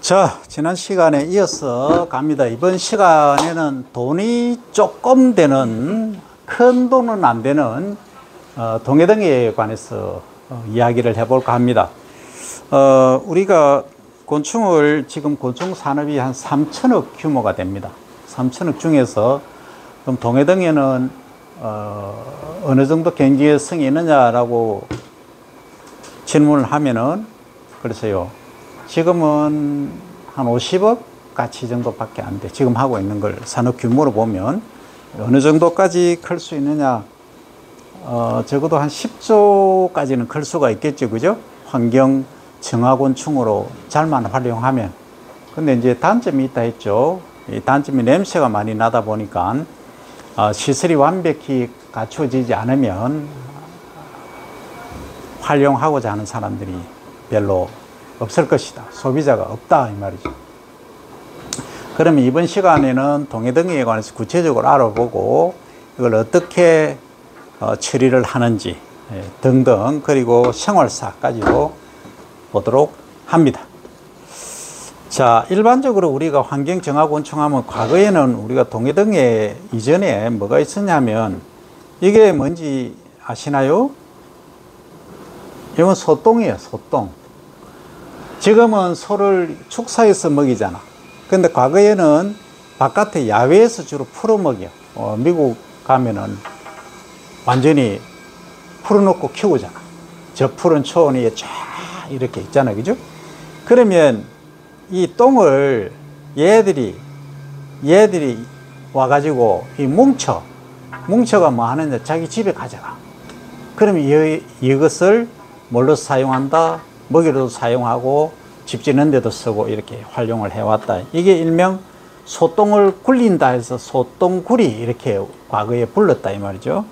자, 지난 시간에 이어서 갑니다. 이번 시간에는 돈이 조금 되는, 큰 돈은 안 되는 동해등에 관해서 이야기를 해볼까 합니다. 우리가 곤충을, 지금 곤충 산업이 한 3천억 규모가 됩니다. 3천억 중에서 그럼 동해등에는 어느 정도 경제성이 있느냐라고 질문을 하면은, 그래서요, 지금은 한 50억 가치 정도밖에 안 돼. 지금 하고 있는 걸 산업 규모로 보면 어느 정도까지 클 수 있느냐, 적어도 한 10조까지는 클 수가 있겠죠, 그죠? 환경 정화곤충으로 잘만 활용하면. 근데 이제 단점이 있다 했죠. 이 단점이 냄새가 많이 나다 보니까 시설이 완벽히 갖춰지지 않으면 활용하고자 하는 사람들이 별로 없을 것이다. 소비자가 없다, 이 말이죠. 그러면 이번 시간에는 동해등에 관해서 구체적으로 알아보고 이걸 어떻게 처리를 하는지 등등, 그리고 생활사까지도 보도록 합니다. 자, 일반적으로 우리가 환경정화곤충 하면 과거에는 우리가 동해등에 이전에 뭐가 있었냐면, 이게 뭔지 아시나요? 이건 소똥이에요, 소똥. 지금은 소를 축사해서 먹이잖아. 근데 과거에는 바깥에 야외에서 주로 풀어 먹여. 미국 가면은 완전히 풀어놓고 키우잖아. 저 푸른 초원 위에 쫙 이렇게 있잖아, 그죠? 그러면 이 똥을 얘들이 와가지고 뭉쳐가 뭐 하느냐, 자기 집에 가져가. 그러면 이것을 뭘로 사용한다? 먹이로도 사용하고 집 짓는 데도 쓰고 이렇게 활용을 해왔다. 이게 일명 소똥을 굴린다 해서 소똥구리 이렇게 과거에 불렀다, 이 말이죠.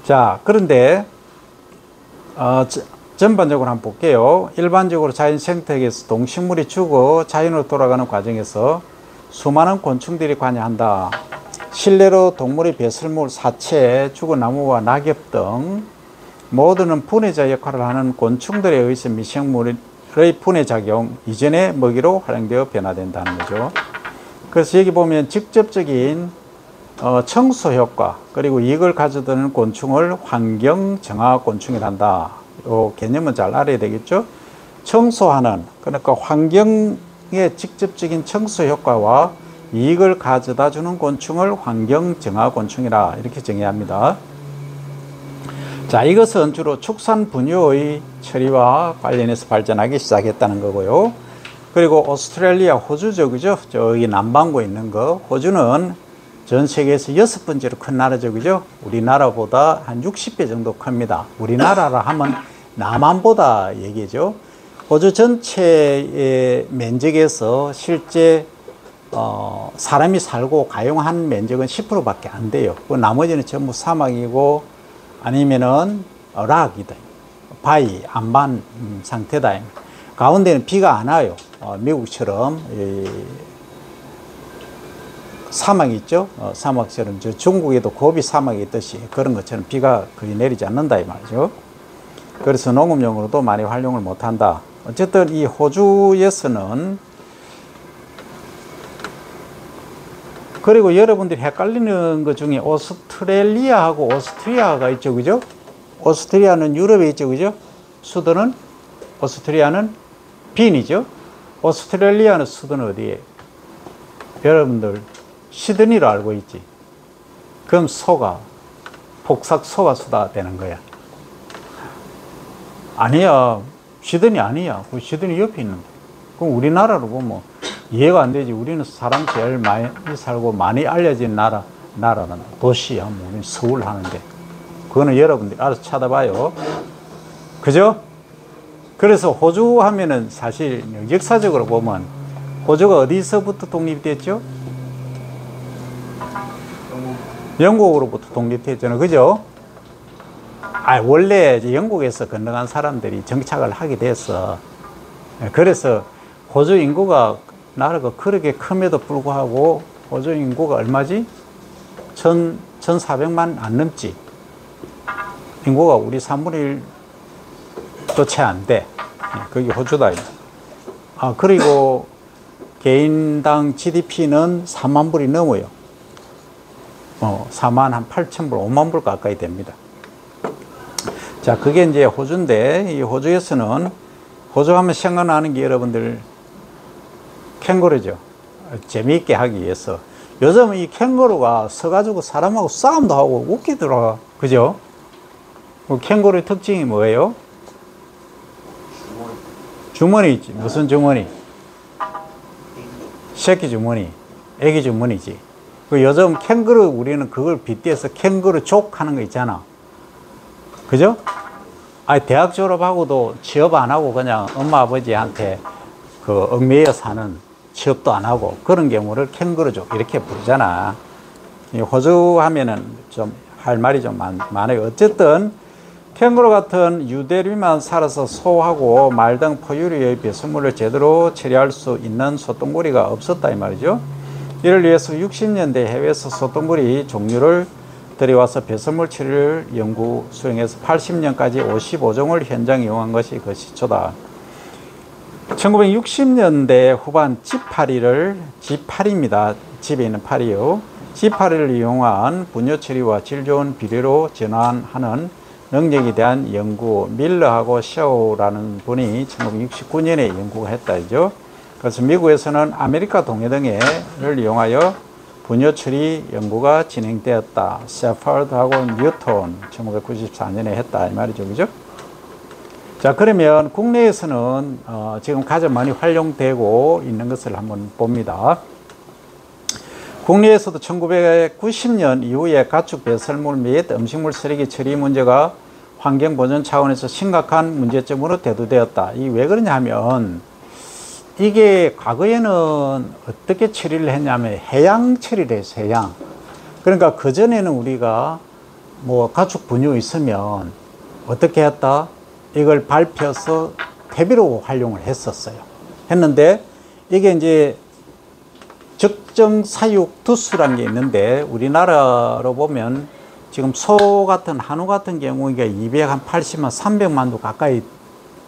자, 그런데 전반적으로 한번 볼게요. 일반적으로 자연 생태계에서 동식물이 죽어 자연으로 돌아가는 과정에서 수많은 곤충들이 관여한다. 실내로 동물의 배설물, 사체, 죽은 나무와 낙엽 등 모두는 분해자 역할을 하는 곤충들에 의해서 미생물의 분해작용 이전의 먹이로 활용되어 변화된다는 거죠. 그래서 여기 보면 직접적인 청소 효과, 그리고 이걸 가져다는 곤충을 환경정화곤충이란다. 이 개념은 잘 알아야 되겠죠. 청소하는, 그러니까 환경의 직접적인 청소 효과와 이익을 가져다 주는 곤충을 환경정화곤충이라 이렇게 정의합니다. 자, 이것은 주로 축산 분유의 처리와 관련해서 발전하기 시작했다는 거고요. 그리고 오스트레일리아, 호주죠, 그죠? 저기 남반구에 있는 거. 호주는 전 세계에서 6번째로 큰 나라죠, 그죠? 우리나라보다 한 60배 정도 큽니다. 우리나라라 하면 남한보다 얘기죠. 호주 전체의 면적에서 실제 사람이 살고 가용한 면적은 10%밖에 안 돼요. 그 나머지는 전부 사막이고 아니면은 락이다, 바위, 안반 상태다. 가운데는 비가 안 와요. 미국처럼 사막이 있죠. 사막처럼 저 중국에도 고비 사막이 있듯이 그런 것처럼 비가 거의 내리지 않는다, 이 말이죠. 그래서 농업용으로도 많이 활용을 못한다. 어쨌든 이 호주에서는, 그리고 여러분들이 헷갈리는 것 중에 오스트레일리아하고 오스트리아가 있죠, 그죠? 오스트리아는 유럽에 있죠, 그죠? 수도는, 오스트리아는 빈이죠. 오스트레일리아는 수도는 어디에? 여러분들 시드니로 알고 있지. 그럼 폭삭소가 수다 되는 거야. 아니야, 시드니 아니야. 그 시드니 옆에 있는 거야. 그럼 우리나라로 보면 이해가 안 되지. 우리는 사람 제일 많이 살고 많이 알려진 나라는 도시야. 뭐 우리는 서울 하는데. 그거는 여러분들이 알아서 찾아봐요. 그죠? 그래서 호주 하면은 사실 역사적으로 보면 호주가 어디서부터 독립됐죠? 영국으로부터 독립했잖아요. 그죠? 원래 영국에서 건너간 사람들이 정착을 하게 됐어. 그래서 호주 인구가, 나라가 그렇게 큼에도 불구하고 호주 인구가 얼마지? 1,400만 안 넘지. 인구가 우리 3분의 1도 채 안 돼. 그게 호주다. 그리고 개인당 GDP는 4만 불이 넘어요. 4만 한 8천 불, 5만 불 가까이 됩니다. 자, 그게 이제 호주인데, 이 호주에서는, 호주 하면 생각나는 게 여러분들, 캥거루죠. 재미있게 하기 위해서. 요즘 이 캥거루가 서가지고 사람하고 싸움도 하고 웃기더라. 그죠? 캥거루의 특징이 뭐예요? 주머니 있지. 무슨 주머니? 새끼 주머니, 애기 주머니지. 요즘 캥거루, 우리는 그걸 빗대서 캥거루 족 하는 거 있잖아. 그죠? 대학 졸업하고도 취업 안 하고 그냥 엄마 아버지한테 그 얽매여 사는, 취업도 안 하고 그런 경우를 캥거루족 이렇게 부르잖아. 호주 하면은 좀 할 말이 좀 많아요. 어쨌든 캥거루 같은 유대류만 살아서 소하고 말 등 포유류의 배설물을 제대로 처리할 수 있는 소똥구리가 없었다 이 말이죠. 이를 위해서 60년대 해외에서 소똥구리 종류를 들여와서 배설물 처리를 연구 수행해서 80년까지 55종을 현장 이용한 것이 그 시초다. 1960년대 후반 G8입니다. 집에 있는 파리요. G8을 이용한 분뇨 처리와 질 좋은 비료로 전환하는 능력에 대한 연구, 밀러하고 샤오라는 분이 1969년에 연구를 했다죠. 그래서 미국에서는 아메리카 동해등해를 이용하여 분뇨 처리 연구가 진행되었다. 세퍼드하고 뉴턴 1994년에 했다 이 말이죠, 그죠? 자, 그러면 국내에서는 지금 가장 많이 활용되고 있는 것을 한번 봅니다. 국내에서도 1990년 이후에 가축 배설물 및 음식물 쓰레기 처리 문제가 환경 보전 차원에서 심각한 문제점으로 대두되었다. 이 왜 그러냐 하면 이게 과거에는 어떻게 처리를 했냐면 해양 처리를 했어요. 해양. 그러니까 그전에는 우리가 뭐 가축 분유 있으면 어떻게 했다? 이걸 밟혀서 퇴비로 활용을 했었어요. 했는데 이게 이제 적정 사육 두수라는 게 있는데 우리나라로 보면 지금 소 같은 한우 같은 경우에 280만, 300만도 가까이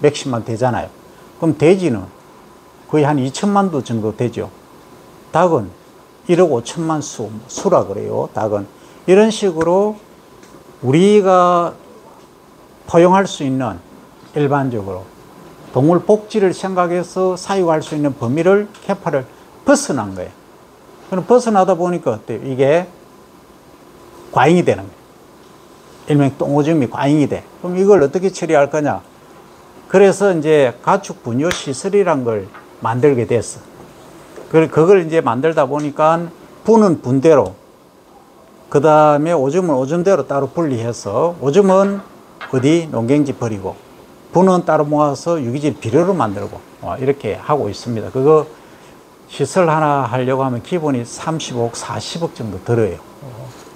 몇십만 되잖아요. 그럼 돼지는 거의 한 2천만도 정도 되죠. 닭은 1억 5천만 수라 그래요. 닭은 이런 식으로 우리가 포용할 수 있는 일반적으로 동물 복지를 생각해서 사육할 수 있는 범위를 캐파를 벗어난 거예요. 그럼 벗어나다 보니까 어때요? 이게 과잉이 되는 거예요. 일명 똥오줌이 과잉이 돼. 그럼 이걸 어떻게 처리할 거냐? 그래서 이제 가축 분뇨 시설이란 걸 만들게 됐어. 그걸 이제 만들다 보니까 분은 분대로, 그 다음에 오줌은 오줌대로 따로 분리해서 오줌은 어디 농경지 버리고 분은 따로 모아서 유기질 비료로 만들고 이렇게 하고 있습니다. 그거 시설 하나 하려고 하면 기본이 30억, 40억 정도 들어요.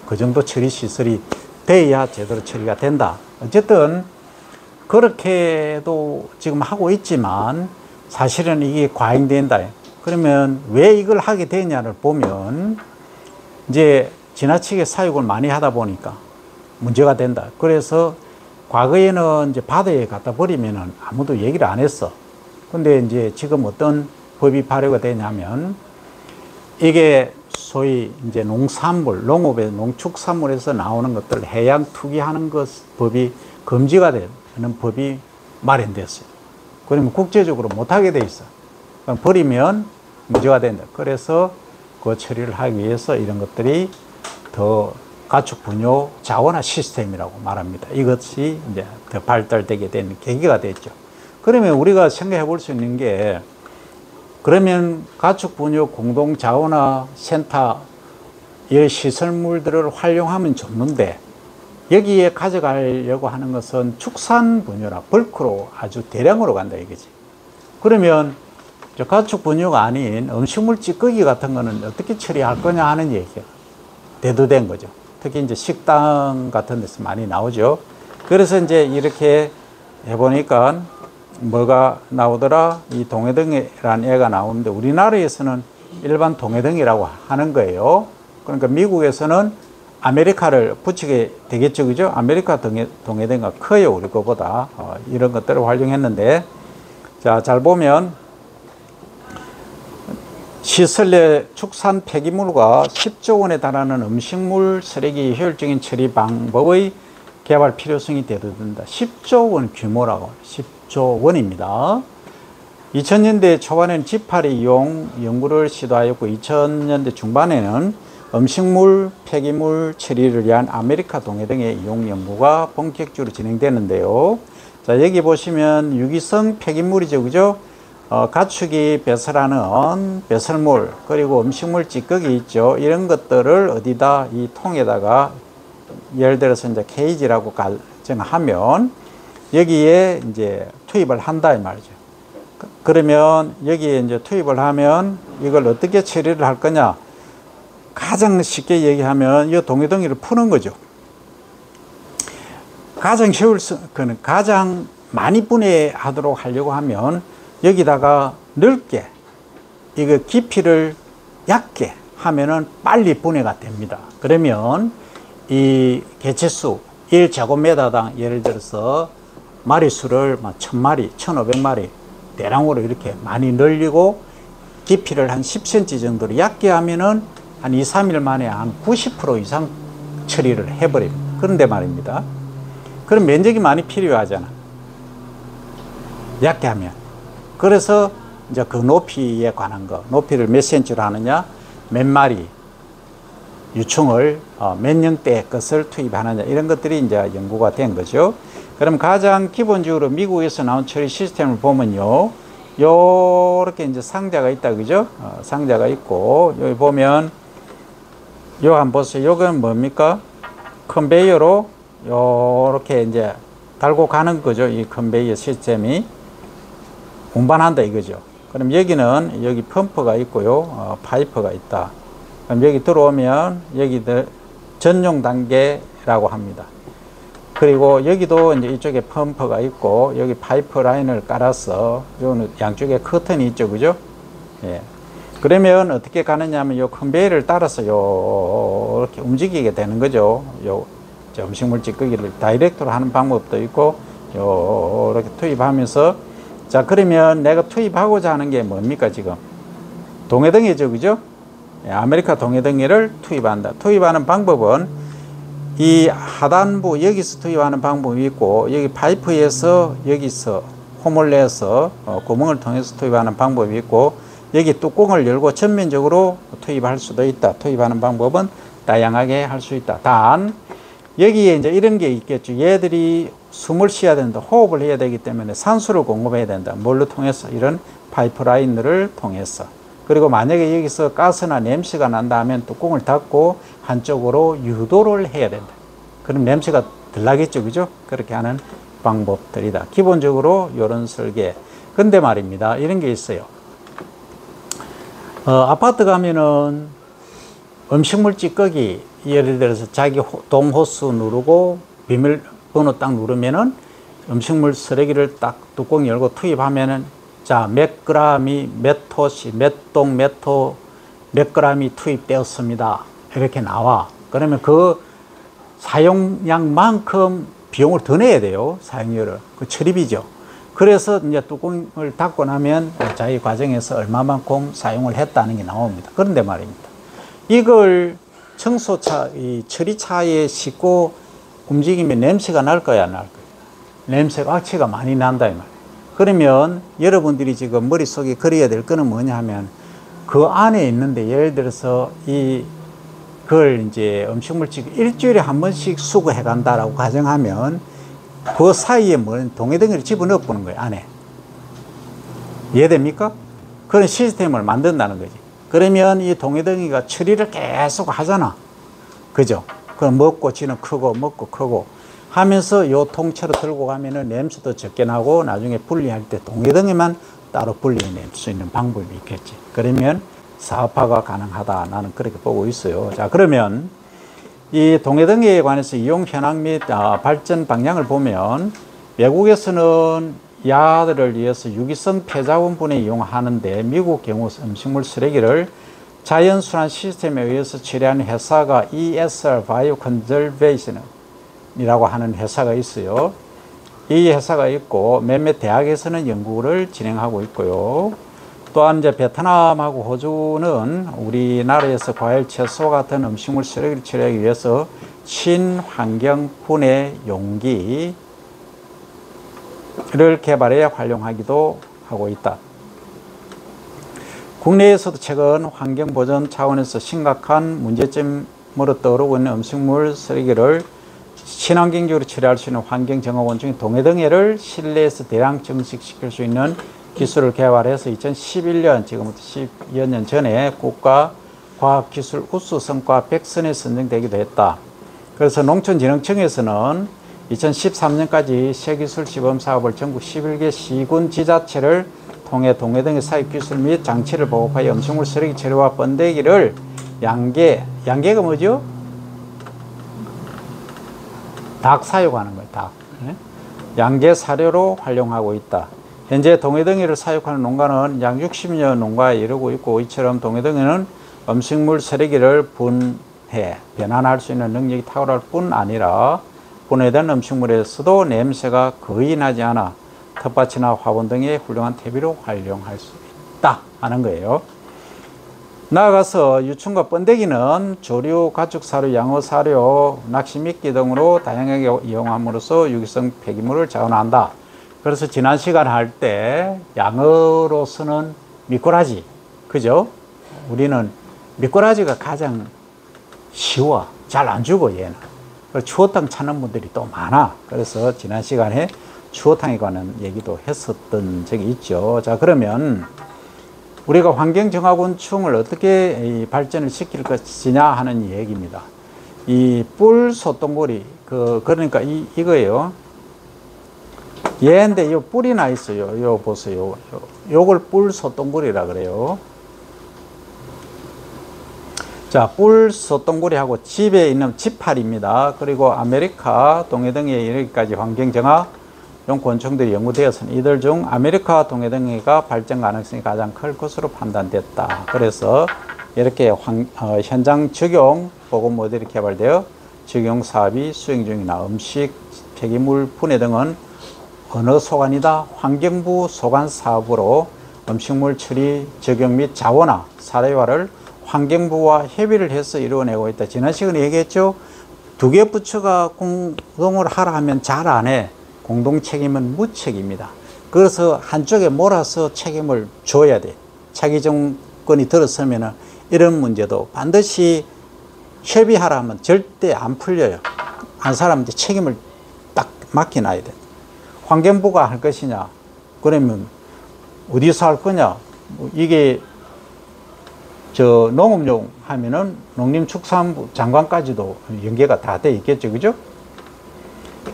그 정도 처리 시설이 돼야 제대로 처리가 된다. 어쨌든 그렇게도 지금 하고 있지만 사실은 이게 과잉된다. 그러면 왜 이걸 하게 되냐를 보면 이제 지나치게 사육을 많이 하다 보니까 문제가 된다. 그래서 과거에는 이제 바다에 갖다 버리면은 아무도 얘기를 안 했어. 근데 이제 지금 어떤 법이 발효가 되냐면 이게 소위 이제 농산물, 농업의 농축산물에서 나오는 것들 해양 투기하는 것 법이 금지가 되는 법이 마련됐어요. 그러면 국제적으로 못하게 돼 있어. 그럼 버리면 문제가 된다. 그래서 그 처리를 하기 위해서 이런 것들이 더 가축 분뇨 자원화 시스템이라고 말합니다. 이것이 이제 더 발달되게 된 계기가 됐죠. 그러면 우리가 생각해 볼 수 있는 게 그러면 가축 분뇨 공동 자원화 센터 이 시설물들을 활용하면 좋는데 여기에 가져가려고 하는 것은 축산 분뇨라 벌크로 아주 대량으로 간다 이거지. 그러면 가축 분뇨가 아닌 음식물 찌꺼기 같은 거는 어떻게 처리할 거냐 하는 얘기가 대두된 거죠. 특히 이제 식당 같은 데서 많이 나오죠. 그래서 이제 이렇게 해보니까 뭐가 나오더라? 이 동해등이라는 애가 나오는데 우리나라에서는 일반 동해등이라고 하는 거예요. 그러니까 미국에서는 아메리카를 붙이게 되겠죠. 그죠? 아메리카 동해등가 커요. 우리 거보다. 이런 것들을 활용했는데 자, 잘 보면 시설 내 축산 폐기물과 10조 원에 달하는 음식물 쓰레기 효율적인 처리 방법의 개발 필요성이 대두된다. 10조 원 규모라고. 10조 원입니다. 2000년대 초반에는 지파리 이용 연구를 시도하였고 2000년대 중반에는 음식물 폐기물 처리를 위한 아메리카 동해 등의 이용 연구가 본격적으로 진행되는데요. 자, 여기 보시면 유기성 폐기물이죠, 그죠? 가축이 배설하는 배설물, 그리고 음식물 찌꺼기 있죠. 이런 것들을 어디다, 이 통에다가 예를 들어서 이제 케이지라고 가정하면 여기에 이제 투입을 한다 이 말이죠. 그러면 여기에 이제 투입을 하면 이걸 어떻게 처리를 할 거냐? 가장 쉽게 얘기하면 이 동해덩이를 푸는 거죠. 가장 많이 분해하도록 하려고 하면 여기다가 넓게, 이거 깊이를 얕게 하면은 빨리 분해가 됩니다. 그러면 이 개체수 1제곱미터당 예를 들어서 마리수를 1000마리, 1500마리 대량으로 이렇게 많이 늘리고 깊이를 한 10cm 정도로 얕게 하면은 한 2, 3일 만에 한 90% 이상 처리를 해버립니다. 그런데 말입니다. 그럼 면적이 많이 필요하잖아. 얕게 하면. 그래서 이제 그 높이에 관한 거, 높이를 몇 cm로 하느냐, 몇 마리 유충을 몇 년대 것을 투입하느냐, 이런 것들이 이제 연구가 된 거죠. 그럼 가장 기본적으로 미국에서 나온 처리 시스템을 보면요, 요렇게 이제 상자가 있다, 그죠? 상자가 있고, 여기 보면 요 한번 보세요. 요건 뭡니까? 컨베이어로 요렇게 이제 달고 가는 거죠. 이 컨베이어 시스템이 운반한다 이거죠. 그럼 여기는 여기 펌프가 있고요, 파이프가 있다. 그럼 여기 들어오면 여기들 전용 단계라고 합니다. 그리고 여기도 이제 이쪽에 펌프가 있고 여기 파이프 라인을 깔아서 요는 양쪽에 커튼이 있죠, 그죠? 예. 그러면 어떻게 가느냐 하면 요 컨베이어를 따라서 요 이렇게 움직이게 되는 거죠. 요 음식물 찌꺼기를 다이렉트로 하는 방법도 있고 요 이렇게 투입하면서, 자, 그러면 내가 투입하고자 하는 게 뭡니까 지금? 동해덩이죠, 그죠? 예, 아메리카 동해덩이를 투입한다. 투입하는 방법은 이 하단부 여기서 투입하는 방법이 있고 여기 파이프에서 여기서 홈을 내서 구멍을 통해서 투입하는 방법이 있고 여기 뚜껑을 열고 전면적으로 투입할 수도 있다. 투입하는 방법은 다양하게 할 수 있다. 단 여기에 이제 이런 게 있겠죠. 얘들이 숨을 쉬어야 된다. 호흡을 해야 되기 때문에 산소를 공급해야 된다. 뭘로 통해서? 이런 파이프라인을 통해서. 그리고 만약에 여기서 가스나 냄새가 난다 하면 뚜껑을 닫고 한쪽으로 유도를 해야 된다. 그럼 냄새가 덜 나겠죠, 그죠? 그렇게 하는 방법들이다. 기본적으로 이런 설계. 근데 말입니다, 이런 게 있어요. 아파트 가면은 음식물 찌꺼기, 예를 들어서 자기 동호수 누르고 비밀번호 딱 누르면은 음식물 쓰레기를 딱 뚜껑 열고 투입하면은, 자, 몇 그램이 몇 호씩, 몇 동 몇 호 몇 그램이 투입되었습니다. 이렇게 나와. 그러면 그 사용량만큼 비용을 더 내야 돼요. 사용료를. 그 처리비죠. 그래서 이제 뚜껑을 닫고 나면 자기 과정에서 얼마만큼 사용을 했다는 게 나옵니다. 그런데 말입니다, 이걸 청소차, 이 처리차에 싣고 움직이면 냄새가 날 거야, 안 날 거야? 냄새가, 악취가 많이 난다, 이 말이에요. 그러면 여러분들이 지금 머릿속에 그려야 될 거는 뭐냐 하면 그 안에 있는데, 예를 들어서 그걸 이제 음식물 찌꺼기 일주일에 한 번씩 수거해 간다라고 가정하면 그 사이에 뭐 동해덩이를 집어넣어 보는 거예요, 안에. 이해됩니까? 그런 시스템을 만든다는 거지. 그러면 이 동해덩이가 처리를 계속 하잖아. 그죠? 그럼 먹고 지는 크고 먹고 크고 하면서 요 통째로 들고 가면은 냄새도 적게 나고 나중에 분리할 때 동해덩이만 따로 분리해낼 수 있는 방법이 있겠지. 그러면 사업화가 가능하다. 나는 그렇게 보고 있어요. 자, 그러면 이 동해덩이에 관해서 이용 현황 및 발전 방향을 보면 외국에서는 야들을 위해서 유기성 폐자원분해 이용하는데, 미국 경우 음식물 쓰레기를 자연순환 시스템에 의해서 처리하는 회사가 ESR 바이오 컨저베이션이라고 하는 회사가 있어요. 이 회사가 있고 몇몇 대학에서는 연구를 진행하고 있고요. 또한 이제 베트남하고 호주는 우리나라에서 과일, 채소 같은 음식물 쓰레기를 처리하기 위해서 친환경 분해 용기를 개발해 활용하기도 하고 있다. 국내에서도 최근 환경 보전 차원에서 심각한 문제점으로 떠오르고 있는 음식물 쓰레기를 친환경적으로 처리할 수 있는 환경정화원 중에 동해등해를 실내에서 대량 증식시킬 수 있는 기술을 개발해서 2011년, 지금부터 10여 년 전에 국가과학기술 우수성과 100선에 선정되기도 했다. 그래서 농촌진흥청에서는 2013년까지 새기술 시범사업을 전국 11개 시군 지자체를 통해 동해등해 사육기술 및 장치를 보급하여 음식물 쓰레기 처리와 번데기를 양계가 뭐죠? 닭 사육하는 거예요. 닭. 양계 사료로 활용하고 있다. 현재 동해등해를 사육하는 농가는 약 60여 농가에 이르고 있고, 이처럼 동해등해는 음식물 쓰레기를 변환할 수 있는 능력이 탁월할 뿐 아니라 분해된 음식물에서도 냄새가 거의 나지 않아 텃밭이나 화분 등의 훌륭한 퇴비로 활용할 수 있다 하는 거예요. 나아가서 유충과 번데기는 조류, 가축사료, 양어사료, 낚시미끼 등으로 다양하게 이용함으로써 유기성 폐기물을 자원한다. 그래서 지난 시간 할 때 양어로서는 미꾸라지, 그죠? 우리는 미꾸라지가 가장 쉬워. 잘 안 죽어, 얘는. 추어탕 찾는 분들이 또 많아. 그래서 지난 시간에 추어탕에 관한 얘기도 했었던 적이 있죠. 자, 그러면 우리가 환경정화곤충을 어떻게 발전을 시킬 것이냐 하는 얘기입니다. 이 뿔 소똥구리, 그러니까 이거예요. 얘인데 요 뿔이 나 있어요. 요 보세요. 요걸 뿔 소똥구리라 그래요. 자, 뿔 소똥구리하고 집에 있는 지파리입니다. 그리고 아메리카 동해등에 여기까지 환경정화 용 곤충들이 연구되었으니 이들 중 아메리카 동해등해가 발전 가능성이 가장 클 것으로 판단됐다. 그래서 이렇게 현장 적용 보건 모델이 개발되어 적용 사업이 수행 중이나 음식 폐기물 분해 등은 어느 소관이다? 환경부 소관 사업으로 음식물 처리 적용 및 자원화, 사례화를 환경부와 협의를 해서 이루어내고 있다. 지난 시간에 얘기했죠. 두 개 부처가 공동을 하라 하면 잘 안 해. 공동 책임은 무책임이다. 그래서 한쪽에 몰아서 책임을 줘야 돼. 차기 정권이 들어서면 이런 문제도 반드시 협의하라 하면 절대 안 풀려요. 한 사람한테 책임을 딱 맡겨놔야 돼. 환경부가 할 것이냐? 그러면 어디서 할 거냐? 이게 농업용 하면은 농림축산부 장관까지도 연계가 다 돼 있겠죠, 그죠?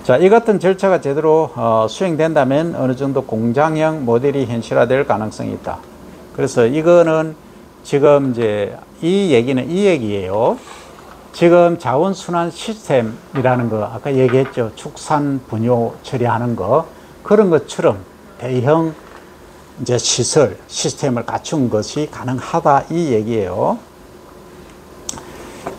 자, 이 같은 절차가 제대로 수행된다면 어느 정도 공장형 모델이 현실화될 가능성이 있다. 그래서 이거는 지금 이제 이 얘기예요. 지금 자원순환 시스템이라는 거 아까 얘기했죠. 축산 분뇨 처리하는 거 그런 것처럼 대형 이제 시스템을 갖춘 것이 가능하다 이 얘기예요.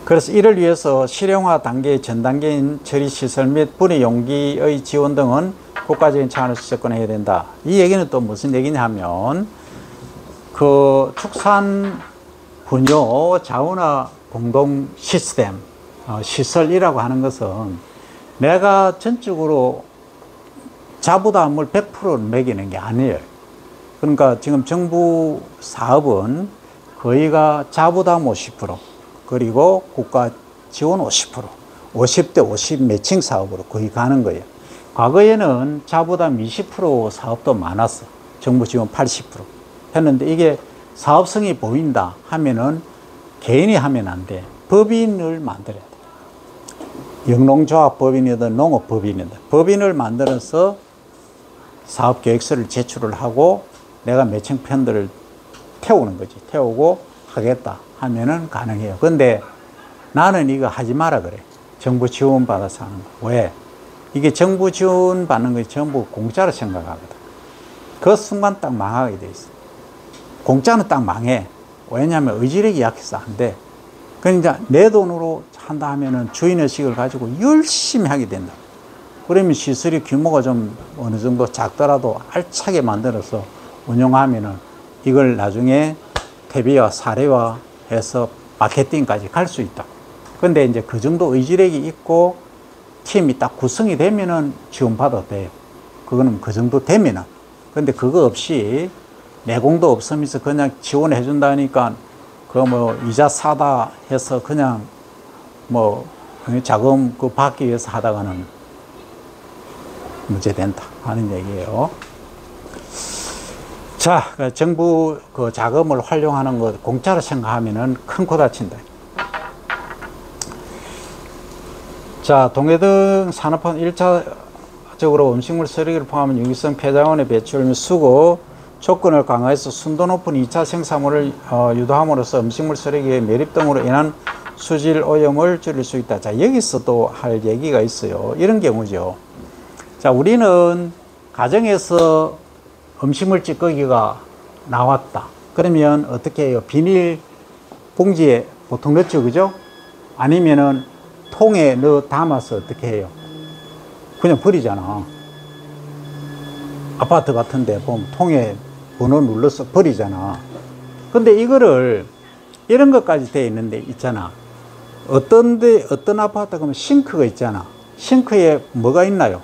그래서 이를 위해서 실용화 단계의 전 단계인 처리시설 및 분해 용기의 지원 등은 국가적인 차원에서 접근해야 된다. 이 얘기는 또 무슨 얘기냐 하면 축산 분뇨 자원화 공동 시스템 시설이라고 하는 것은 내가 전적으로 자부담을 100% 매기는 게 아니에요. 그러니까 지금 정부 사업은 거의가 자부담 50% 그리고 국가 지원 50%, 50대 50 매칭 사업으로 거의 가는 거예요. 과거에는 자부담 20% 사업도 많았어. 정부 지원 80% 했는데 이게 사업성이 보인다 하면은 개인이 하면 안 돼. 법인을 만들어야 돼. 영농조합 법인이든 농업 법인이든 법인을 만들어서 사업 계획서를 제출을 하고 내가 매칭 편들을 태우는 거지. 태우고 하겠다 하면은 가능해요. 근데 나는 이거 하지 마라 그래. 정부 지원 받아서 하는 거. 왜? 이게 정부 지원 받는 것이 전부 공짜로 생각하거든. 그 순간 딱 망하게 돼 있어. 공짜는 딱 망해. 왜냐하면 의지력이 약해서 안 돼. 그러니까 내 돈으로 한다 하면은 주인의식을 가지고 열심히 하게 된다. 그러면 시설이 규모가 좀 어느 정도 작더라도 알차게 만들어서 운영하면은 이걸 나중에 퇴비와 사례화 해서 마케팅까지 갈 수 있다. 근데 이제 그 정도 의지력이 있고 팀이 딱 구성이 되면은 지원받아도 돼요. 그거는 그 정도 되면은. 근데 그거 없이 내공도 없으면서 그냥 지원해 준다니까 그 뭐 이자 싸다 해서 그냥 뭐 자금 그 받기 위해서 하다가는 문제된다 하는 얘기예요. 자, 정부 그 자금을 활용하는 것 공짜로 생각하면은 큰 코 다친다. 자, 동해등 산업화 1차적으로 음식물 쓰레기를 포함한 유기성 폐자원의 배출 및 수거 조건을 강화해서 순도 높은 2차 생산물을 유도함으로써 음식물 쓰레기의 매립 등으로 인한 수질 오염을 줄일 수 있다. 자, 여기서도 할 얘기가 있어요. 이런 경우죠. 자, 우리는 가정에서 음식물 찌꺼기가 나왔다. 그러면 어떻게 해요? 비닐 봉지에 보통 넣죠, 그죠? 아니면은 통에 넣어 담아서 어떻게 해요? 그냥 버리잖아. 아파트 같은데 보면 통에 번호 눌러서 버리잖아. 근데 이거를 이런 것까지 돼 있는데 있잖아. 어떤 아파트 가면 싱크가 있잖아. 싱크에 뭐가 있나요?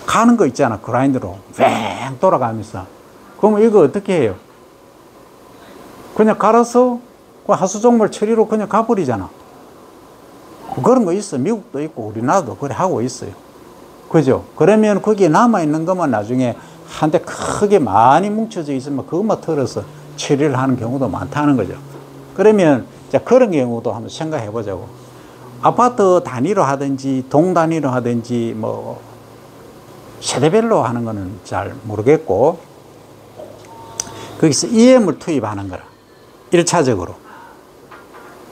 가는 거 있잖아. 그라인더로 뱅 돌아가면서. 그러면 이거 어떻게 해요? 그냥 갈아서 그 하수종물 처리로 그냥 가버리잖아. 그런 거 있어. 미국도 있고 우리나라도 그래 하고 있어요. 그죠? 그러면 거기에 남아있는 것만 나중에 한데 크게 많이 뭉쳐져 있으면 그것만 털어서 처리를 하는 경우도 많다는 거죠. 그러면 자, 그런 경우도 한번 생각해 보자고. 아파트 단위로 하든지 동 단위로 하든지 뭐 세대별로 하는 거는 잘 모르겠고, 거기서 EM을 투입하는 거라. 1차적으로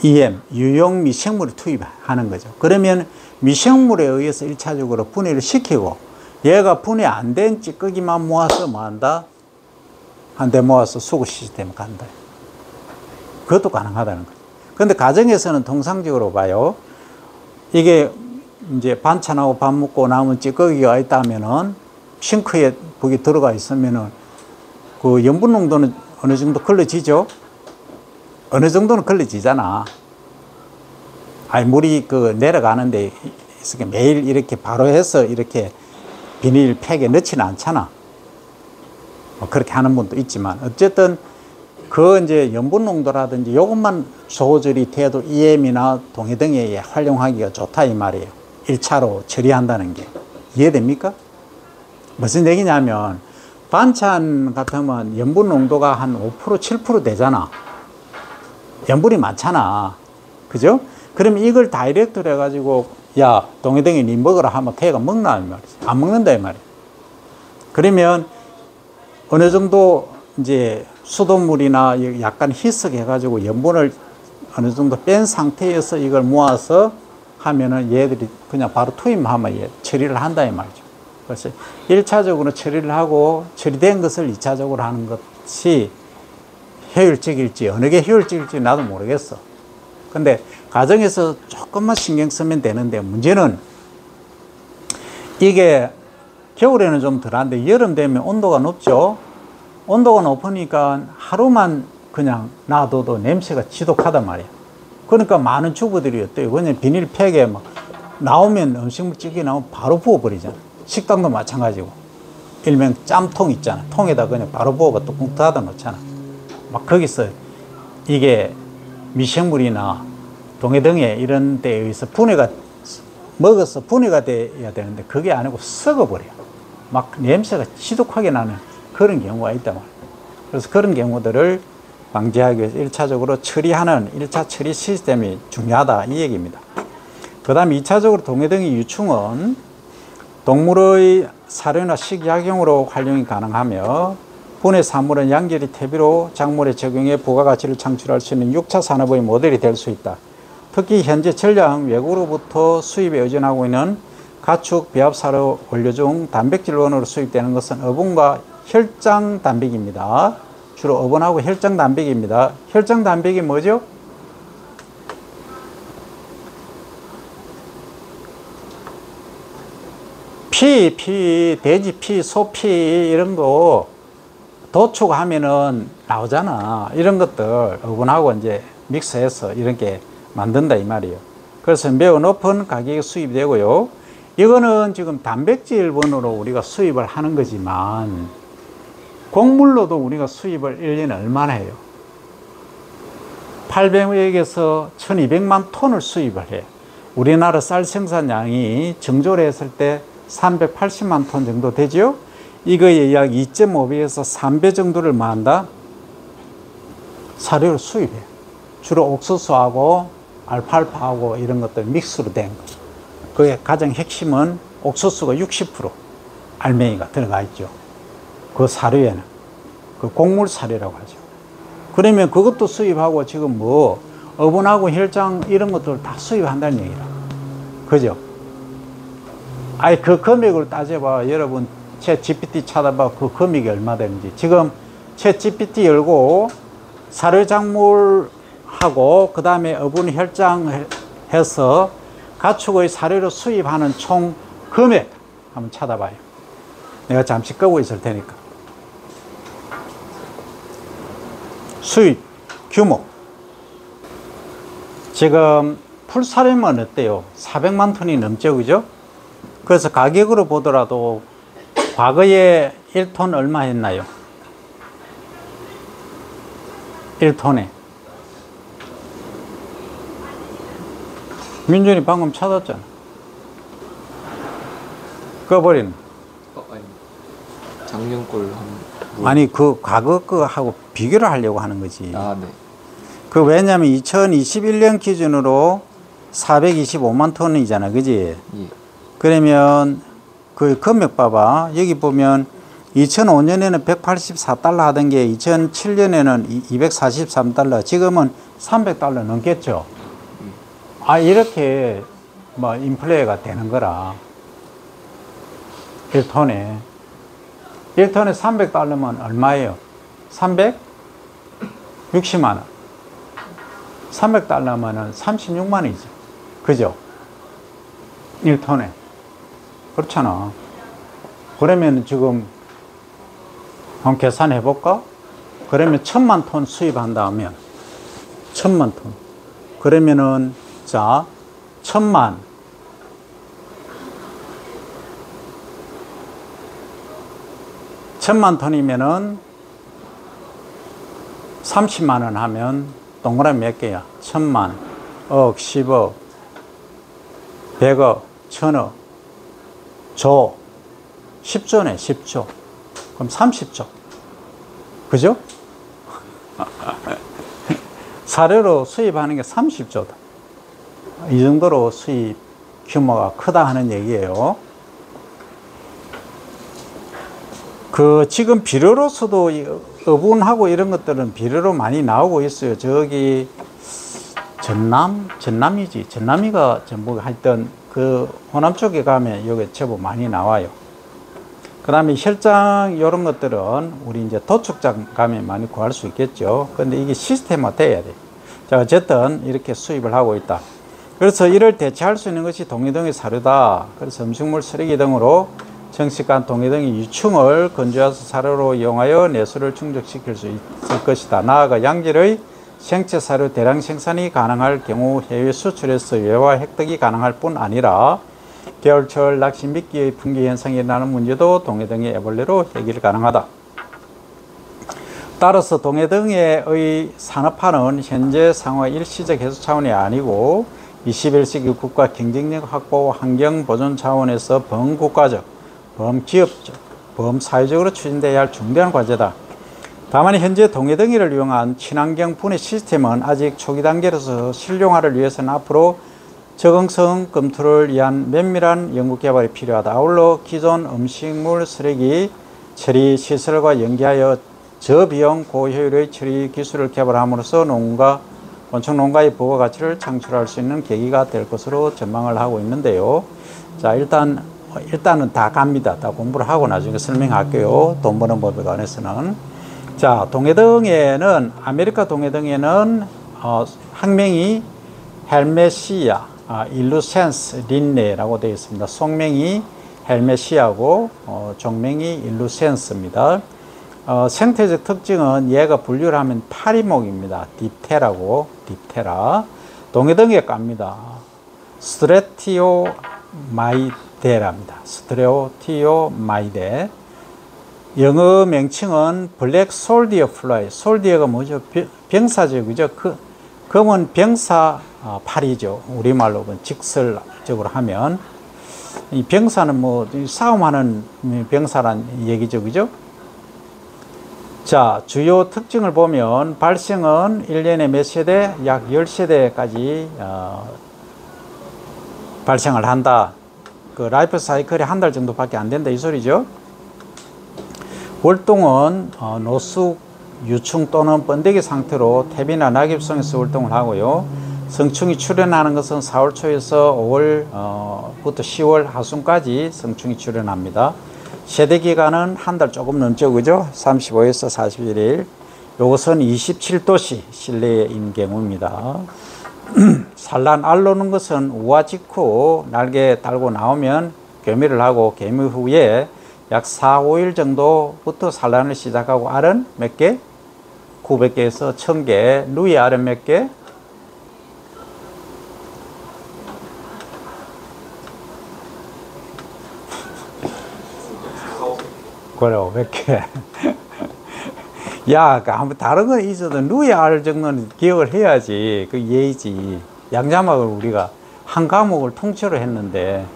EM, 유용 미생물을 투입하는 거죠. 그러면 미생물에 의해서 1차적으로 분해를 시키고, 얘가 분해 안 된 찌꺼기만 모아서 뭐 한다? 한 대 모아서 수거 시스템 간다. 그것도 가능하다는 거죠. 근데 가정에서는 통상적으로 봐요. 이게 이제 반찬하고 밥 먹고 남은 찌꺼기가 있다면은 싱크에 거기 들어가 있으면은 그 염분 농도는 어느 정도 걸러지죠? 어느 정도는 걸러지잖아. 아니, 물이 그 내려가는데 매일 이렇게 바로 해서 이렇게 비닐팩에 넣지는 않잖아. 뭐 그렇게 하는 분도 있지만, 어쨌든 그 이제 염분 농도라든지 요것만 조절이 돼도 EM이나 동해등에 활용하기가 좋다 이 말이에요. 1차로 처리한다는 게. 이해됩니까? 무슨 얘기냐면, 반찬 같으면 염분 농도가 한 5%, 7% 되잖아. 염분이 많잖아. 그죠? 그러면 이걸 다이렉트로 해가지고, 야, 동해등이 니 먹으라 하면 걔가 먹나? 이 말이지. 안 먹는다 이 말이야. 그러면 어느 정도 이제 수돗물이나 약간 희석해가지고 염분을 어느 정도 뺀 상태에서 이걸 모아서 하면은 얘들이 그냥 바로 투입하면 처리를 한다 이 말이죠. 그래서 1차적으로 처리를 하고 처리된 것을 2차적으로 하는 것이 효율적일지, 어느 게 효율적일지 나도 모르겠어. 근데 가정에서 조금만 신경 쓰면 되는데, 문제는 이게 겨울에는 좀 덜한데 여름 되면 온도가 높죠. 온도가 높으니까 하루만 그냥 놔둬도 냄새가 지독하단 말이야. 그러니까 많은 주부들이 어때요? 그냥 비닐팩에 막 나오면 음식물 찌개 나오면 바로 부어버리잖아. 식당도 마찬가지고. 일명 짬통 있잖아. 통에다 그냥 바로 부어가 뚜껑 닫아 놓잖아. 막 거기서 이게 미생물이나 동해등에 이런 데에 의해서 분해가, 먹어서 분해가 돼야 되는데 그게 아니고 썩어버려. 막 냄새가 지독하게 나는 그런 경우가 있단 말이에요. 그래서 그런 경우들을 방지하기 위해서 1차적으로 처리하는 1차 처리 시스템이 중요하다 이 얘기입니다. 그 다음 2차적으로 동해등의 유충은 동물의 사료나 식약용으로 활용이 가능하며, 분해 산물은 양질의 퇴비로 작물에 적용해 부가가치를 창출할 수 있는 6차 산업의 모델이 될 수 있다. 특히 현재 전량 외국으로부터 수입에 의존하고 있는 가축 배합사료 원료 중 단백질 원으로 수입되는 것은 어분과 혈장 단백입니다. 주로 어분하고 혈장 단백입니다. 혈장 단백이 뭐죠? 피, 돼지 피, 소 피 이런 거 도축하면은 나오잖아. 이런 것들 어분하고 이제 믹스해서 이렇게 만든다 이 말이에요. 그래서 매우 높은 가격에 수입이 되고요. 이거는 지금 단백질분으로 우리가 수입을 하는 거지만 곡물로도 우리가 수입을 1년에 얼마나 해요? 800에서 1200만 톤을 수입을 해요. 우리나라 쌀 생산량이 정조를 했을 때 380만 톤 정도 되죠. 이거의 약 2.5배에서 3배 정도를 뭐 한다? 사료를 수입해. 주로 옥수수하고 알팔파하고 이런 것들 믹스로 된 거. 그의 가장 핵심은 옥수수가 60% 알맹이가 들어가 있죠. 그 사료에는. 그 곡물 사료라고 하죠. 그러면 그것도 수입하고 지금 뭐 어분하고 혈장 이런 것들 다 수입한다는 얘기라. 그죠? 아니 그 금액을 따져봐. 여러분 챗 GPT 찾아봐. 그 금액이 얼마 되는지. 지금 챗 GPT 열고 사료작물하고 그 다음에 어분 혈장 해서 가축의 사료를 수입하는 총 금액 한번 찾아봐요. 내가 잠시 끄고 있을 테니까. 수입 규모. 지금 풀사료만 어때요? 400만 톤이 넘죠, 그죠? 그래서 가격으로 보더라도 과거에 1톤 얼마 했나요? 1톤에. 민준이 방금 찾았잖아. 꺼버리는. 아니. 작년 걸 한. 아니, 그 과거 거하고 비교를 하려고 하는 거지. 아, 네. 그 왜냐면 2021년 기준으로 425만 톤이잖아. 그지? 예. 그러면 그 금액 봐봐. 여기 보면 2005년에는 184달러 하던 게 2007년에는 243달러. 지금은 300달러 넘겠죠. 아, 이렇게 뭐 인플레가 되는 거라. 1톤에 300달러면 얼마예요? 360만 원. 300달러면은 36만 원이죠. 그죠? 1톤에. 그렇잖아. 그러면 지금 한번 계산해 볼까? 그러면 1000만 톤 수입한다 하면 1000만 톤. 그러면은 자, 1000만 1000만 톤이면은 30만 원 하면 동그라미 몇 개야? 1000만, 억, 10억, 100억, 1000억, 조, 10조네, 10조. 그럼 30조. 그죠? 사료로 수입하는 게 30조다. 이 정도로 수입 규모가 크다 하는 얘기예요. 그 지금 비료로서도 어분하고 이런 것들은 비료로 많이 나오고 있어요. 저기 전남이지. 전남이가 전부 하여튼 그 호남 쪽에 가면 여기 제법 많이 나와요. 그 다음에 혈장 이런 것들은 우리 이제 도축장 가면 많이 구할 수 있겠죠. 근데 이게 시스템화 돼야 돼. 자, 어쨌든 이렇게 수입을 하고 있다. 그래서 이를 대체할 수 있는 것이 동해등의 사료다. 그래서 음식물 쓰레기 등으로 정식간 동해등의 유충을 건조해서 사료로 이용하여 내수를 충족시킬 수 있을 것이다. 나아가 양질의 생체 사료 대량 생산이 가능할 경우 해외 수출에서 외화 획득이 가능할 뿐 아니라 겨울철 낚시 미끼의 분기 현상이 일어나는 문제도 동해등의 애벌레로 해결 가능하다. 따라서 동해등의 산업화는 현재 상호 일시적 해소 차원이 아니고 21세기 국가 경쟁력 확보 환경 보존 차원에서 범국가적, 범기업적, 범사회적으로 추진되어야 할 중대한 과제다. 다만 현재 동해등이를 이용한 친환경 분해 시스템은 아직 초기 단계로서 실용화를 위해서는 앞으로 적응성 검토를 위한 면밀한 연구 개발이 필요하다. 아울러 기존 음식물 쓰레기 처리 시설과 연계하여 저비용 고효율의 처리 기술을 개발함으로써 원청 농가의 부가가치를 창출할 수 있는 계기가 될 것으로 전망을 하고 있는데요. 자, 일단은 다 갑니다. 다 공부를 하고 나중에 설명할게요. 돈 버는 법에 관해서는. 자, 동해등에는 아메리카 동해등에는 학명이 헬메시아, 일루센스 린네라고 되어 있습니다. 속명이 헬메시아고 종명이 일루센스입니다. 생태적 특징은 얘가 분류를 하면 파리목입니다. 딥테라고, 딥테라. 동해등에 깝니다. 스트레티오마이데랍니다. 스트레오티오마이데. 영어 명칭은 블랙 솔디어 플라이. 솔디어가 뭐죠? 병사죠, 그죠? 검은 병사 파리죠. 우리말로 직설적으로 하면. 이 병사는 뭐 싸움하는 병사란 얘기죠, 그죠? 자, 주요 특징을 보면 발생은 1년에 몇 세대? 약 10세대까지 발생을 한다. 그 라이프 사이클이 한 달 정도밖에 안 된다 이 소리죠. 월동은 노숙, 유충 또는 번데기 상태로 태비나 낙엽성에서 활동을 하고요. 성충이 출현하는 것은 4월 초에서 5월부터 10월 하순까지 성충이 출현합니다. 세대 기간은 한 달 조금 넘죠, 그죠? 35에서 41일. 요것은 27도씨 실내인 경우입니다. 산란 알로는 것은 우화 직후 날개 달고 나오면 교미를 하고 교미 후에 약 4, 5일 정도부터 산란을 시작하고 알은 몇 개? 900개에서 1000개. 누이 알은 몇 개? 그래, 500개. 야, 아무 다른 건 있어도 누이 알 정도는 기억을 해야지. 그 예의지. 양자막을 우리가 한 과목을 통째로 했는데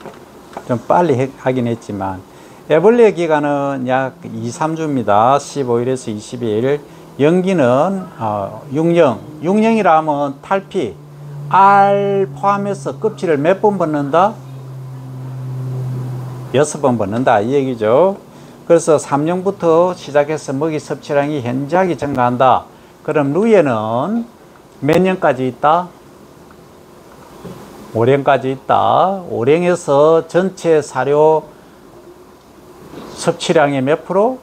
좀 빨리 하긴 했지만 애벌레 기간은 약 2, 3주입니다. 15일에서 22일. 연기는 6령. 6령이라 하면 탈피. 알 포함해서 껍질을 몇 번 벗는다? 6번 벗는다 이 얘기죠. 그래서 3령부터 시작해서 먹이 섭취량이 현저하게 증가한다. 그럼 누에는 몇 년까지 있다? 5년까지 있다. 5년에서 전체 사료 섭취량의 몇 프로?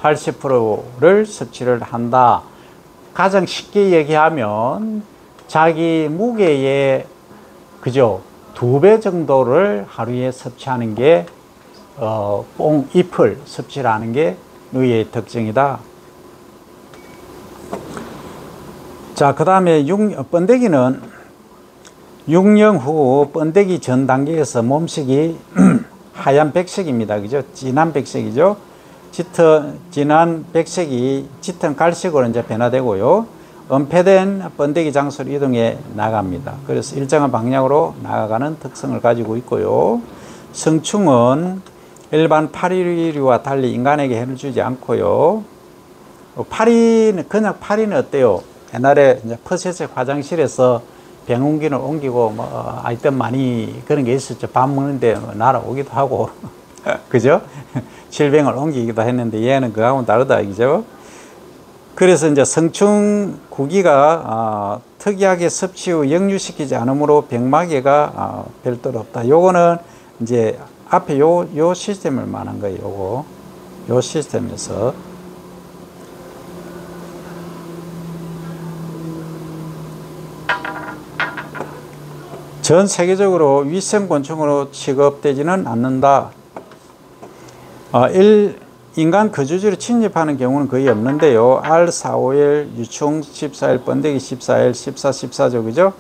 80%를 섭취를 한다. 가장 쉽게 얘기하면 자기 무게의 그죠? 2배 정도를 하루에 섭취하는 게 뽕 잎을 섭취를 하는 게 누이의 특징이다. 자, 그 다음에 번데기는 6년 후 번데기 전 단계에서 몸색이 하얀 백색입니다. 그죠? 진한 백색이죠. 진한 백색이 짙은 갈색으로 이제 변화되고요. 은폐된 번데기 장소로 이동해 나갑니다. 그래서 일정한 방향으로 나아가는 특성을 가지고 있고요. 성충은 일반 파리류와 달리 인간에게 해를 주지 않고요. 그냥 파리는 어때요? 옛날에 이제 퍼셋의 화장실에서 병원기를 옮기고 하여튼 많이 그런 게 있었죠. 밥 먹는데 날아오기도 하고 그죠? 질병을 옮기기도 했는데 얘는 그거하고는 다르다 이죠. 그래서 이제 성충 구기가 특이하게 섭취 후 역류시키지 않으므로 병마개가 별도로 없다. 요거는 이제 앞에 요 시스템을 말한 거예요. 요 시스템에서. 전 세계적으로 위생곤충으로 취급되지는 않는다. 인간 거주지로 침입하는 경우는 거의 없는데요. 알 4, 5일, 유충 14일, 번데기 14일, 14, 14죠. 그죠?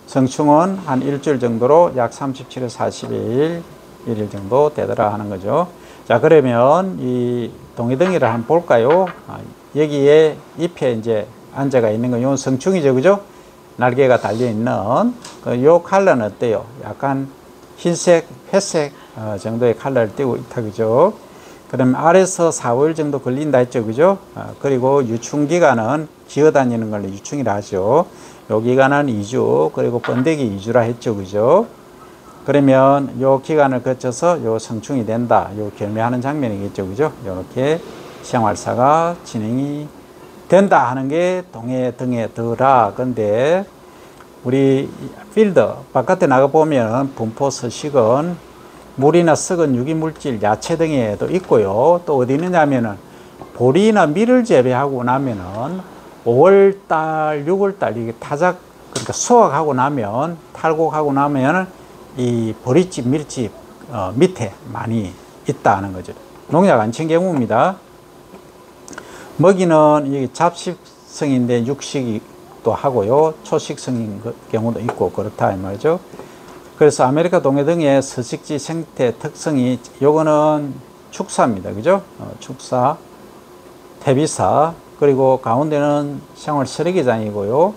성충은 한 일주일 정도로 약 37에서 42일, 1일 정도 되더라 하는 거죠. 자, 그러면 이 동해덩이를 한번 볼까요? 여기에 잎에 이제 앉아가 있는 건 이건 성충이죠. 그죠? 날개가 달려있는 요 컬러는 어때요? 약간 흰색, 회색 정도의 컬러를 띠고 있다. 그죠? 그럼 알에서 4, 5일 정도 걸린다 했죠. 그죠? 그리고 유충기간은 기어다니는 걸 유충이라 하죠. 요 기간은 2주, 그리고 번데기 2주라 했죠. 그죠? 그러면 요 기간을 거쳐서 요 성충이 된다. 요 결매하는 장면이겠죠. 그죠? 요렇게 생활사가 진행이 된다 하는 게 동해등에더라. 근데 우리 필드 바깥에 나가보면 분포 서식은 물이나 썩은 유기물질, 야채 등에도 있고요. 또 어디 있느냐면은 보리나 밀을 재배하고 나면은 5월달, 6월달 이게 타작, 그러니까 수확하고 나면, 탈곡하고 나면 이 보리집, 밀집 밑에 많이 있다는 거죠. 농약 안 친 경우입니다. 먹이는 이게 잡식성인데 육식도 하고요. 초식성인 경우도 있고 그렇다 이 말이죠. 그래서 아메리카 동해 등의 서식지 생태 특성이 요거는 축사입니다. 그죠? 축사, 퇴비사, 그리고 가운데는 생활 쓰레기장이고요.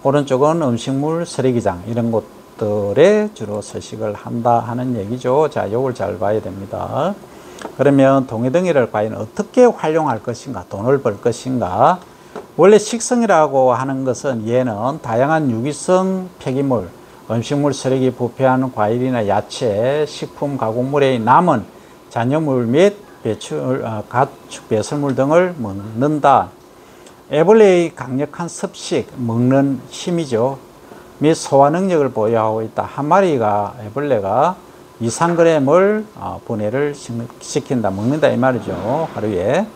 오른쪽은 음식물 쓰레기장, 이런 곳들에 주로 서식을 한다 하는 얘기죠. 자, 요걸 잘 봐야 됩니다. 그러면 동해등이를 과연 어떻게 활용할 것인가, 돈을 벌 것인가. 원래 식성이라고 하는 것은 얘는 다양한 유기성 폐기물, 음식물 쓰레기, 부패한 과일이나 야채, 식품 가공물의 남은 잔여물 및 배출, 가축 배설물 등을 먹는다. 애벌레의 강력한 습식, 먹는 힘이죠. 및 소화 능력을 보유하고 있다. 한 마리가 애벌레가 2~3g을 분해를 시킨다, 먹는다 이 말이죠. 하루에.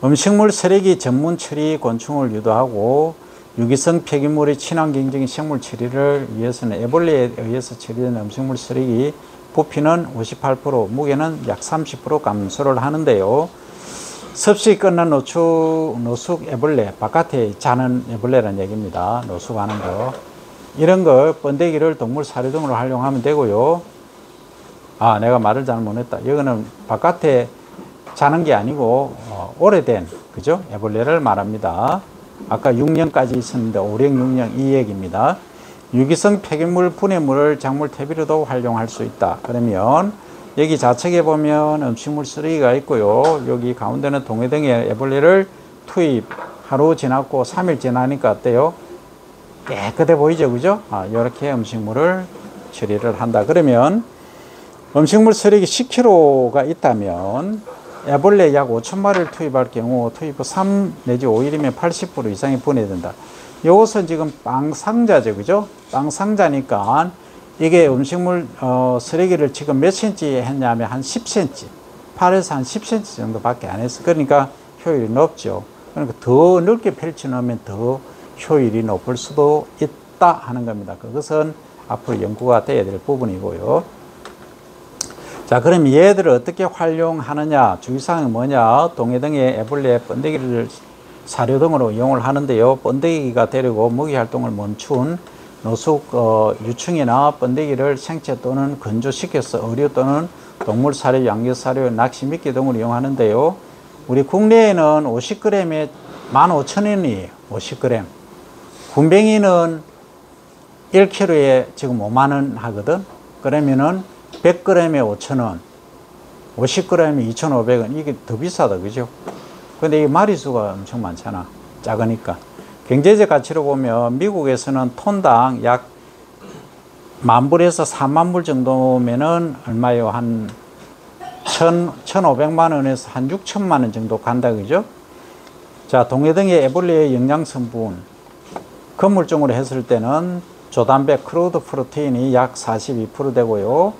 음식물 쓰레기 전문 처리 곤충을 유도하고 유기성 폐기물의 친환 경쟁 생물 처리를 위해서는 애벌레에 의해서 처리된 음식물 쓰레기 부피는 58%, 무게는 약 30% 감소를 하는데요. 섭식이 끝난 노숙 애벌레, 바깥에 자는 애벌레라는 얘기입니다. 노숙하는 거. 이런 거 번데기를 동물 사료 등으로 활용하면 되고요. 내가 말을 잘못했다. 이거는 바깥에 자는 게 아니고 오래된, 그죠? 애벌레를 말합니다. 아까 6년까지 있었는데 5령 6년 이 얘기입니다. 유기성 폐기물 분해물을 작물 퇴비로도 활용할 수 있다. 그러면 여기 좌측에 보면 음식물 쓰레기가 있고요. 여기 가운데는 동해등에 애벌레를 투입. 하루 지났고 3일 지나니까 어때요? 깨끗해 보이죠, 그죠? 이렇게 음식물을 처리를 한다. 그러면 음식물 쓰레기 10kg가 있다면 애벌레 약 5,000마리를 투입할 경우 투입 후 3 내지 5일이면 80% 이상이 분해된다. 이것은 지금 빵 상자죠, 그죠? 빵 상자니까 이게 음식물 쓰레기를 지금 몇 cm 했냐면 한 10cm, 8에서 한 10cm 정도밖에 안 했어. 그러니까 효율이 높죠. 그러니까 더 넓게 펼쳐놓으면 더 효율이 높을 수도 있다 하는 겁니다. 그것은 앞으로 연구가 돼야 될 부분이고요. 자, 그럼 얘들을 어떻게 활용하느냐, 주의사항이 뭐냐. 동해등의 애벌레 번데기를 사료 등으로 이용을 하는데요. 번데기가 되려고 먹이 활동을 멈춘 노숙 유충이나 번데기를 생채 또는 건조시켜서 의류 또는 동물 사료, 양계 사료, 낚시 미끼 등으로 이용하는데요. 우리 국내에는 50g에 15,000원이에요. 50g. 군뱅이는 1kg에 지금 5만원 하거든. 그러면은 100g에 5,000원, 50g에 2,500원. 이게 더 비싸다, 그죠? 근데 이 마리수가 엄청 많잖아. 작으니까. 경제적 가치로 보면 미국에서는 톤당 약 10,000불에서 40,000불 정도면은 얼마요? 한 1,500만 원에서 한 6,000만 원 정도 간다, 그죠? 자, 동해등의 애벌레의 영양 성분, 건물종으로 했을 때는 조단백, 크루드 프로테인이 약 42% 되고요.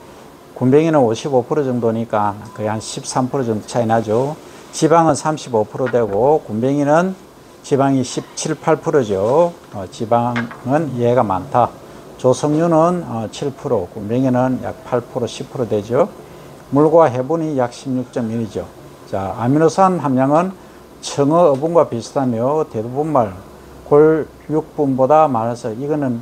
군뱅이는 55% 정도니까 거의 한 13% 정도 차이 나죠. 지방은 35% 되고 군뱅이는 지방이 17, 8%죠. 지방은 얘가 많다. 조성류는 7%, 군뱅이는 약 8%, 10% 되죠. 물과 해분이 약 16.1이죠. 자, 아미노산 함량은 청어, 어분과 비슷하며 대두분말, 골육분보다 많아서 이거는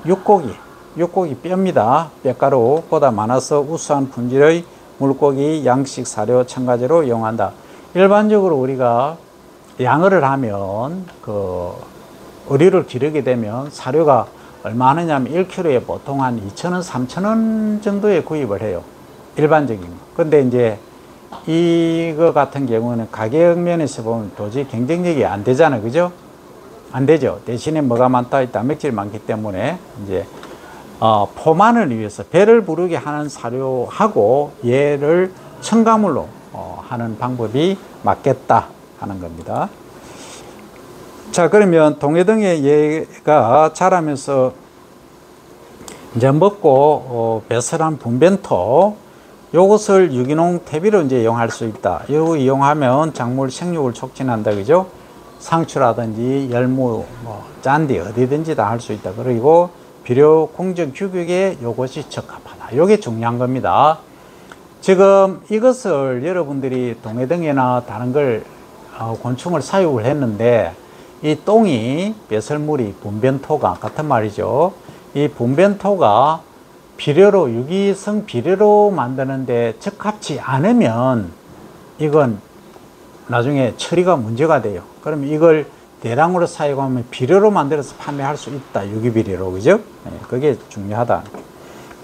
육고기 뼈입니다. 뼈가루보다 많아서 우수한 품질의 물고기, 양식, 사료, 첨가제로 이용한다. 일반적으로 우리가 양어를 하면 의류를 기르게 되면 사료가 얼마 하느냐면 1kg에 보통 한 2,000원, 3,000원 정도에 구입을 해요. 일반적인 거. 근데 이제 이거 같은 경우는 가격 면에서 보면 도저히 경쟁력이 안 되잖아요. 그죠? 안 되죠. 대신에 뭐가 많다? 단백질이 많기 때문에 이제 포만을 위해서 배를 부르게 하는 사료하고 얘를 첨가물로 하는 방법이 맞겠다 하는 겁니다. 자, 그러면 동해등의 얘가 자라면서 이제 먹고 배설한 분변토, 요것을 유기농 퇴비로 이제 이용할 수 있다. 이거 이용하면 작물 생육을 촉진한다, 그죠? 상추라든지 열무, 짠디 어디든지 다 할 수 있다. 그리고 비료 공정 규격에 요것이 적합하다. 요게 중요한 겁니다. 지금 이것을 여러분들이 동해등에나 다른 걸 곤충을 사육을 했는데 이 똥이 배설물이 분변토가 같은 말이죠. 이 분변토가 비료로 유기성 비료로 만드는데 적합치 않으면 이건 나중에 처리가 문제가 돼요. 그럼 이걸 대량으로 사용하면 비료로 만들어서 판매할 수 있다. 유기비료로. 그죠? 그게 중요하다.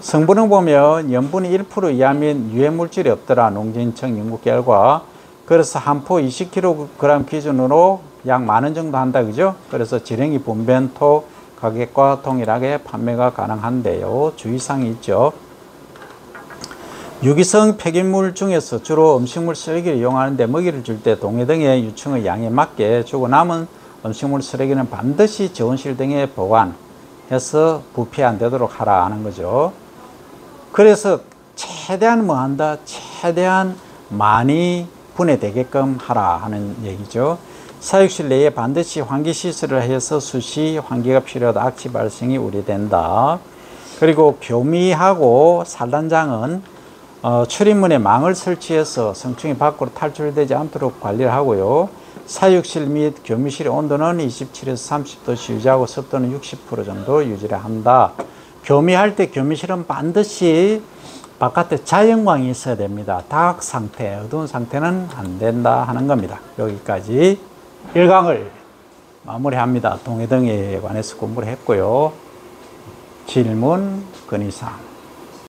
성분을 보면 염분이 1% 이하면 유해물질이 없더라. 농진청 연구 결과. 그래서 한 포 20kg 기준으로 약 10,000원 정도 한다. 그죠? 그래서 지렁이 분변토 가격과 동일하게 판매가 가능한데요. 주의사항이 있죠. 유기성 폐기물 중에서 주로 음식물 쓰레기를 이용하는데 먹이를 줄 때 동해 등의 유충의 양에 맞게 주고 남은 음식물 쓰레기는 반드시 저온실 등에 보관해서 부패 안 되도록 하라 하는 거죠. 그래서 최대한 뭐 한다? 최대한 많이 분해되게끔 하라 하는 얘기죠. 사육실 내에 반드시 환기 시설을 해서 수시 환기가 필요하다. 악취 발생이 우려된다. 그리고 교미하고 산란장은 출입문에 망을 설치해서 성충이 밖으로 탈출되지 않도록 관리를 하고요. 사육실 및 교미실의 온도는 27에서 30도씨 유지하고 습도는 60% 정도 유지를 한다. 교미할 때 교미실은 반드시 바깥에 자연광이 있어야 됩니다. 다학 상태, 어두운 상태는 안 된다 하는 겁니다. 여기까지 1강을 마무리합니다. 동해등에 관해서 공부를 했고요. 질문, 건의사항.